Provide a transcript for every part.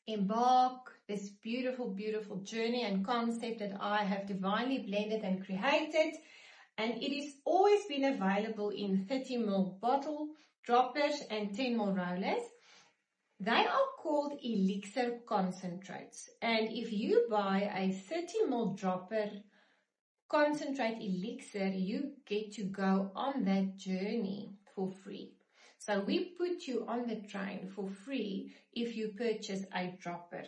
embark this beautiful, beautiful journey and concept that I have divinely blended and created. And it is always been available in 30 ml bottle, droppers and 10 ml rollers. They are called elixir concentrates. And if you buy a 30 ml dropper concentrate elixir, you get to go on that journey for free. So we put you on the train for free if you purchase a dropper.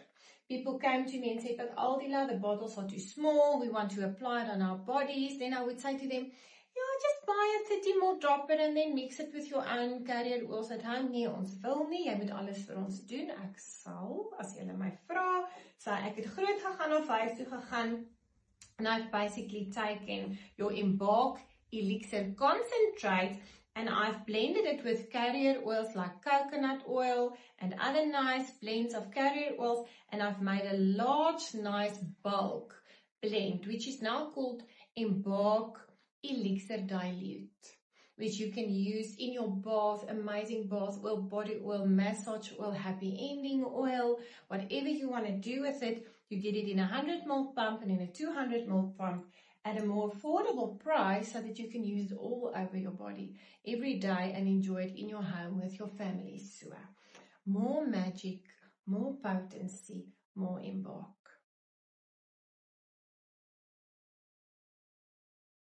People came to me and said, but Aldila, the bottles are too small, we want to apply it on our bodies. Then I would say to them, yeah, just buy a 30 ml dropper and then mix it with your own carrier oils at home. Nee, ons wil nie, jy moet alles vir ons doen. Ek sal, as julle my vra, so ek het groot gegaan of huis toe gegaan. And I've basically taken your Embark Elixir Concentrate and I've blended it with carrier oils like coconut oil and other nice blends of carrier oils, and I've made a large, nice bulk blend, which is now called Embark Elixir Dilute, which you can use in your bath, amazing bath oil, body oil, massage oil, happy ending oil, whatever you want to do with it. You get it in a 100 ml pump and in a 200 ml pump at a more affordable price so that you can use it all over your body every day and enjoy it in your home with your family. So, more magic, more potency, more Embark.